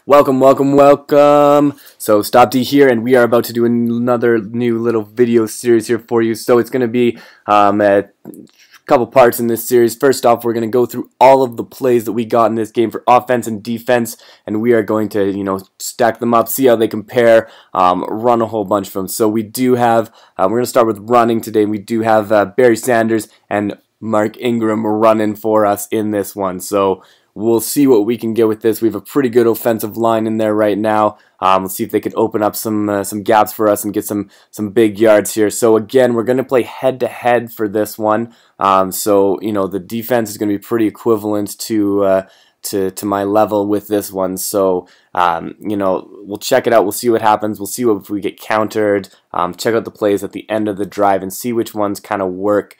Welcome, welcome, welcome. So Stopde here, and we are about to do another new little video series here for you. So it's going to be a couple parts in this series. First off, we're going to go through all of the plays that we got in this game for offense and defense, and we are going to, stack them up, see how they compare, run a whole bunch of them. So we do have, we're going to start with running today. We do have Barry Sanders and Mark Ingram running for us in this one. So we'll see what we can get with this. We have a pretty good offensive line in there right now. Let's see if they can open up some gaps for us and get some big yards here. So again, we're going to play head-to-head for this one. So the defense is going to be pretty equivalent to my level with this one. So we'll check it out. We'll see what happens. We'll see if we get countered. Check out the plays at the end of the drive and see which ones kind of work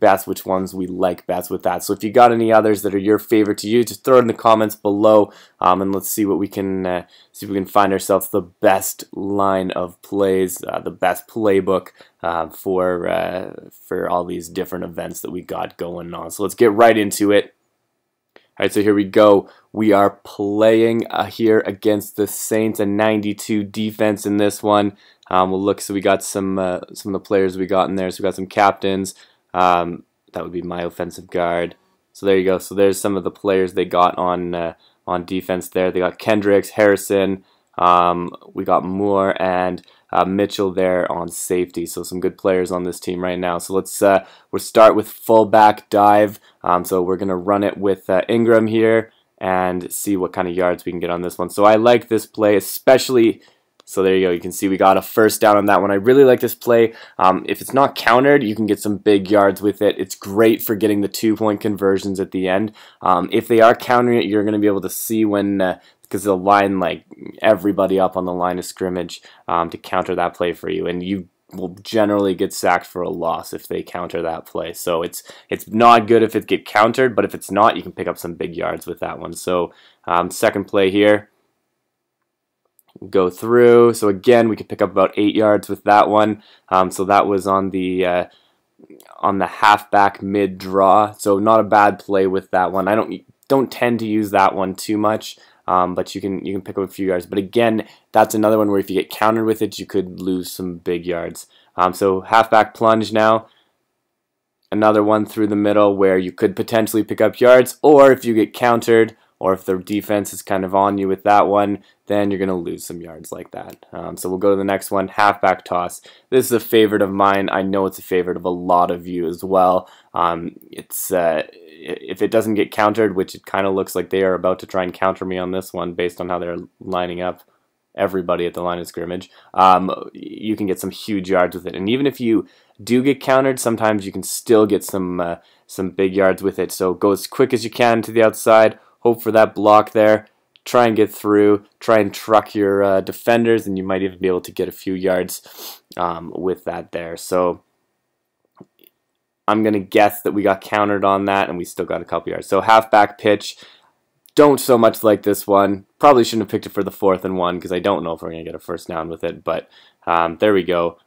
best, which ones we like best with that. So if you got any others that are your favorite to you, just throw it in the comments below, and let's see what we can see if we can find ourselves the best line of plays, the best playbook for all these different events that we got going on. So let's get right into it. Alright, so here we go. We are playing here against the Saints, a 92 defense in this one. We'll look, so we got some of the players we got in there. So we got some captains. That would be my offensive guard. So there you go. So there's some of the players they got on defense there. They got Kendricks, Harrison. We got Moore and Mitchell there on safety. So some good players on this team right now. So let's we'll start with fullback dive. So we're gonna run it with Ingram here and see what kind of yards we can get on this one. So I like this play, especially. So there you go. You can see we got a first down on that one. I really like this play. If it's not countered, you can get some big yards with it. It's great for getting the 2-point conversions at the end. If they are countering it, you're going to be able to see when, because they'll line like everybody up on the line of scrimmage to counter that play for you, and you will generally get sacked for a loss if they counter that play. So it's not good if it get countered, but if it's not, you can pick up some big yards with that one. So second play here. Go through. So again, we could pick up about 8 yards with that one. So that was on the halfback mid draw. So not a bad play with that one. I don't tend to use that one too much, but you can pick up a few yards. But again, that's another one where if you get countered with it, you could lose some big yards. So halfback plunge now. Another one through the middle where you could potentially pick up yards, or if you get countered, or if the defense is kind of on you with that one, then you're going to lose some yards like that. So we'll go to the next one, halfback toss. This is a favorite of mine. I know it's a favorite of a lot of you as well. If it doesn't get countered, which it kind of looks like they are about to try and counter me on this one based on how they're lining up everybody at the line of scrimmage, you can get some huge yards with it. And even if you do get countered, sometimes you can still get some big yards with it. So go as quick as you can to the outside. Hope for that block there. Try and get through. Try and truck your defenders, and you might even be able to get a few yards with that there. So I'm going to guess that we got countered on that, and we still got a couple yards. So halfback pitch. Don't so much like this one. Probably shouldn't have picked it for the 4th and 1 because I don't know if we're going to get a first down with it. But there we go.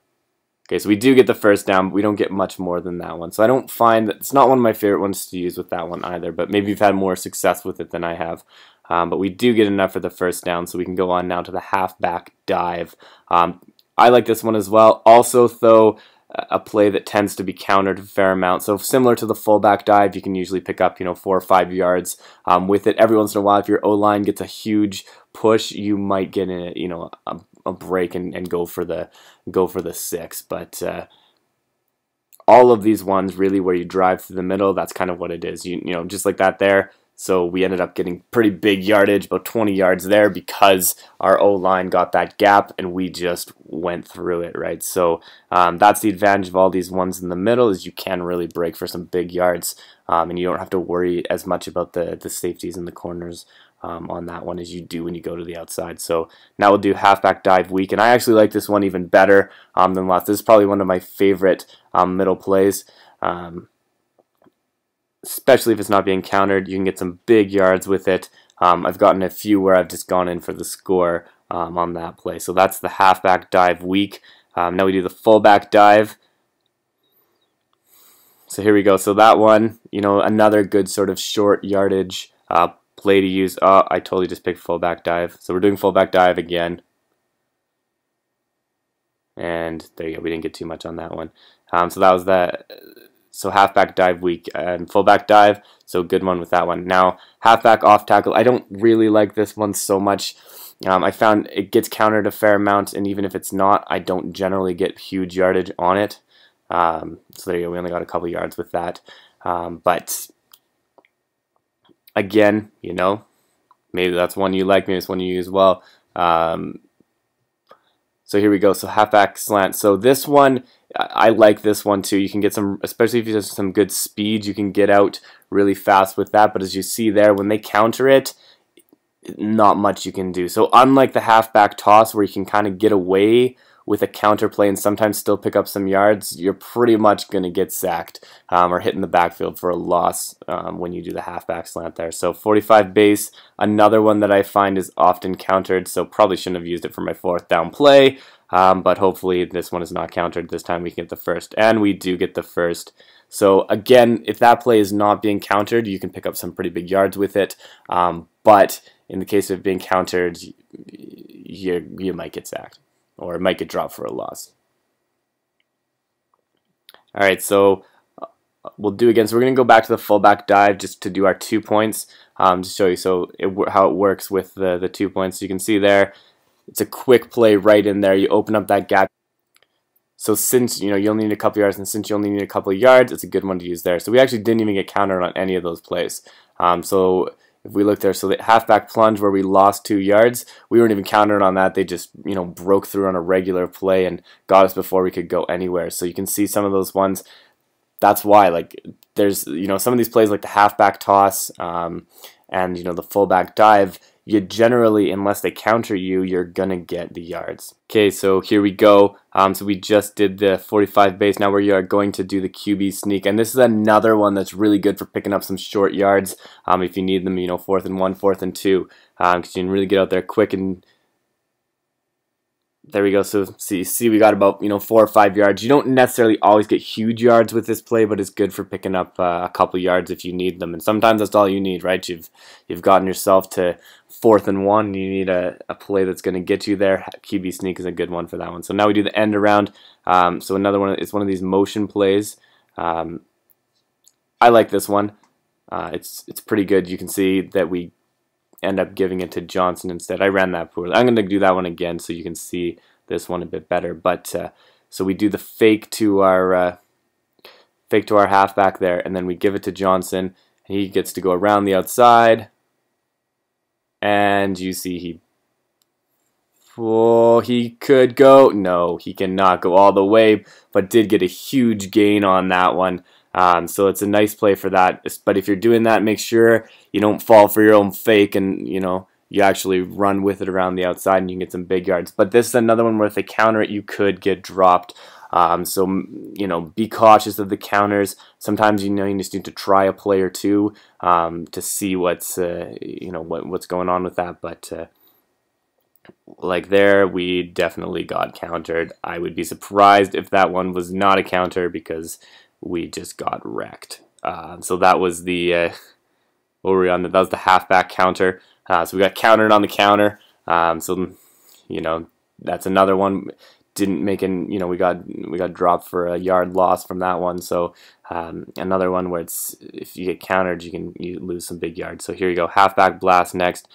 Okay, so we do get the first down, but we don't get much more than that one. So I don't find that it's not one of my favorite ones to use with that one either, but maybe you've had more success with it than I have. But we do get enough for the first down, so we can go on now to the halfback dive. I like this one as well. Also, though, a play that tends to be countered a fair amount. So similar to the fullback dive, you can usually pick up 4 or 5 yards with it. Every once in a while, if your O-line gets a huge push, you might get a break and go for the 6. But all of these ones really where you drive through the middle, that's kind of what it is. You just like that there. So we ended up getting pretty big yardage, about 20 yards there, because our O-line got that gap and we just went through it, right? So that's the advantage of all these ones in the middle, is you can really break for some big yards, and you don't have to worry as much about the safeties in the corners on that one as you do when you go to the outside. So now we'll do halfback dive weak, and I actually like this one even better than left. This is probably one of my favorite middle plays. Especially if it's not being countered, you can get some big yards with it. I've gotten a few where I've just gone in for the score on that play. So that's the halfback dive weak. Now we do the fullback dive. So here we go. So that one, another good sort of short yardage play to use. Oh, I totally just picked fullback dive. So we're doing fullback dive again. And there you go. We didn't get too much on that one. So that was that. So halfback dive weak and fullback dive. So good one with that one. Now halfback off tackle. I don't really like this one so much. I found it gets countered a fair amount, and even if it's not, I don't generally get huge yardage on it. So there you go. We only got a couple yards with that. But again, you know, maybe that's one you like. Maybe it's one you use well. So here we go. So halfback slant. So this one, I like this one too. You can get some, especially if you have some good speed, you can get out really fast with that. But as you see there, when they counter it, not much you can do. So unlike the halfback toss where you can kind of get away with a counter play and sometimes still pick up some yards, you're pretty much going to get sacked or hit in the backfield for a loss when you do the halfback slant there. So 45 base, another one that I find is often countered, so probably shouldn't have used it for my 4th down play, but hopefully this one is not countered. This time we can get the first, and we do get the first. So again, if that play is not being countered, you can pick up some pretty big yards with it, but in the case of being countered, you might get sacked, or it might get dropped for a loss. Alright, so we'll do again. So we're going to go back to the fullback dive just to do our 2 points, to show you how it works with the 2 points. So you can see there, it's a quick play right in there. You open up that gap. So since you only need a couple yards, and since you only need a couple of yards, it's a good one to use there. So we actually didn't even get countered on any of those plays. So if we look there, so the halfback plunge where we lost 2 yards, we weren't even countered on that. They just broke through on a regular play and got us before we could go anywhere. So you can see some of those ones. That's why, like, there's some of these plays like the halfback toss and the fullback dive. You generally, unless they counter you, you're gonna get the yards. Okay, so here we go. So we just did the 45 base. Now we are going to do the QB sneak, and this is another one that's really good for picking up some short yards if you need them. 4th and 1, 4th and 2, because you can really get out there quick. And there we go. So see, we got about 4 or 5 yards. You don't necessarily always get huge yards with this play, but it's good for picking up a couple yards if you need them. And sometimes that's all you need, right? You've gotten yourself to 4th and 1. And you need a play that's going to get you there. QB sneak is a good one for that one. So now we do the end around. So another one is one of these motion plays. I like this one. It's pretty good. You can see that we end up giving it to Johnson instead. I ran that poorly. I'm going to do that one again so you can see this one a bit better. But so we do the fake to our halfback there, and then we give it to Johnson. And he gets to go around the outside, and you see he could go. No, he cannot go all the way, but did get a huge gain on that one. So it's a nice play for that. But if you're doing that, make sure you don't fall for your own fake and you actually run with it around the outside and you can get some big yards. But this is another one where if they counter it, you could get dropped. So be cautious of the counters. Sometimes you just need to try a play or two to see what's what's going on with that. But like there, we definitely got countered. I would be surprised if that one was not a counter because we just got wrecked. So that was the what were we on? That was the halfback counter. So we got countered on the counter. So that's another one. Didn't make an we got dropped for a yard loss from that one. So another one where it's if you get countered, you lose some big yards. So here you go, halfback blast next.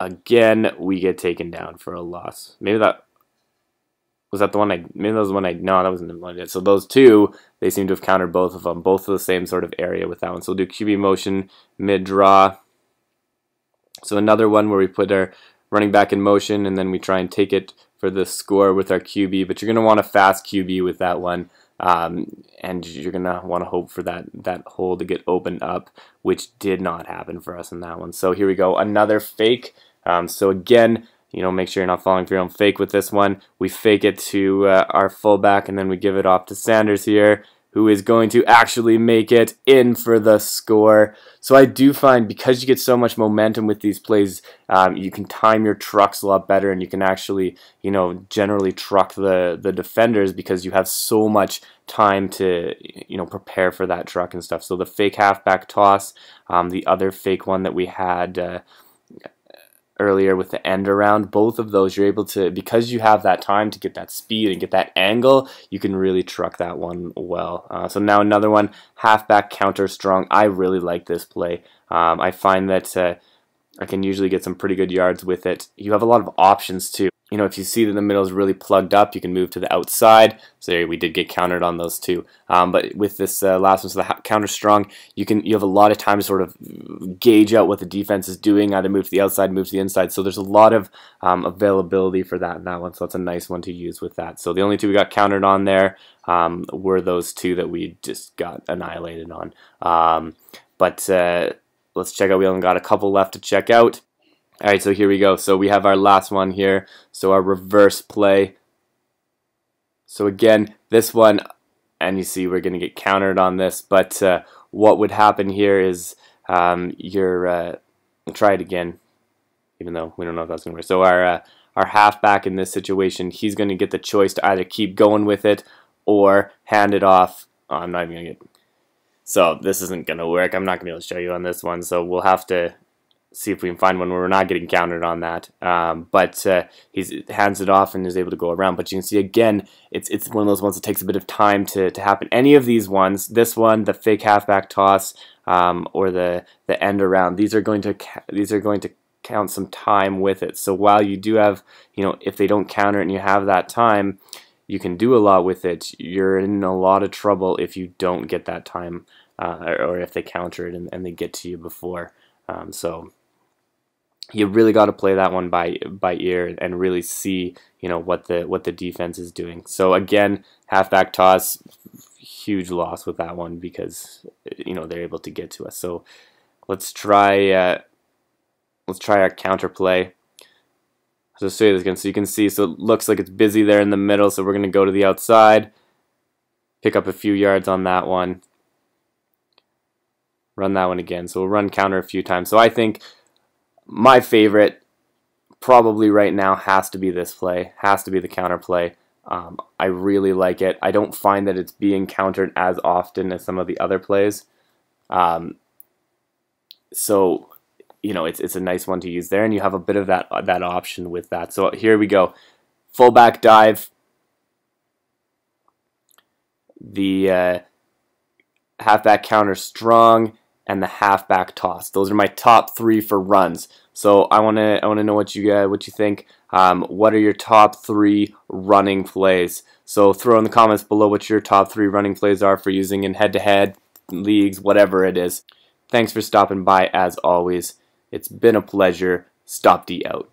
Again, we get taken down for a loss. Maybe that was the one maybe that was the one no, that wasn't the one. So those two, they seem to have countered both of them, both of the same sort of area with that one. So we'll do QB motion, mid draw. So another one where we put our running back in motion and then we try and take it for the score with our QB, but you're going to want a fast QB with that one. And you're going to want to hope for that hole to get opened up, which did not happen for us in that one. So here we go, another fake. So again, make sure you're not falling for your own fake with this one. We fake it to our fullback, and then we give it off to Sanders here. who is going to actually make it in for the score. So I do find, because you get so much momentum with these plays, you can time your trucks a lot better, and you can actually, generally truck the defenders because you have so much time to, prepare for that truck and stuff. So the fake halfback toss, the other fake one that we had earlier with the end around, both of those you're able to, because you have that time to get that speed and get that angle, you can really truck that one well. So now another one, halfback counter strong. I really like this play. I find that I can usually get some pretty good yards with it. You have a lot of options too. If you see that the middle is really plugged up, you can move to the outside. So there, we did get countered on those two. But with this last one, so the counter strong, you have a lot of time to sort of gauge out what the defense is doing, either move to the outside, move to the inside. So there's a lot of availability for that one. So that's a nice one to use with that. So the only two we got countered on there were those two that we just got annihilated on. But let's check out. We only got a couple left to check out. Alright, so here we go. So we have our last one here. So our reverse play. So again, this one, and you see we're going to get countered on this, but what would happen here is we'll try it again, even though we don't know if that's going to work. So our halfback in this situation, he's going to get the choice to either keep going with it or hand it off. Oh, I'm not even going to get... So this isn't going to work. I'm not going to be able to show you on this one, so we'll have to see if we can find one where we're not getting countered on that. But he hands it off and is able to go around. But you can see again, it's one of those ones that takes a bit of time to happen. Any of these ones, this one, the fake halfback toss, or the end around, these are going to count some time with it. So while you do have, if they don't counter it and you have that time, you can do a lot with it. You're in a lot of trouble if you don't get that time, or if they counter it and they get to you before. So you really got to play that one by ear and really see what the defense is doing. So again, halfback toss, huge loss with that one because they're able to get to us. So let's try our counter play. So show you this again, so you can see. So it looks like it's busy there in the middle. So we're going to go to the outside, pick up a few yards on that one, run that one again. So we'll run counter a few times. So I think my favorite probably right now has to be this play, has to be the counter play. I really like it. I don't find that it's being countered as often as some of the other plays. So it's a nice one to use there, and you have a bit of that option with that. So here we go. Fullback dive. The halfback counter strong, and the halfback toss. Those are my top three for runs. So I want to know what you think. What are your top three running plays? So throw in the comments below what your top three running plays are for using in head-to-head leagues, whatever it is. Thanks for stopping by as always. It's been a pleasure. Stopde out.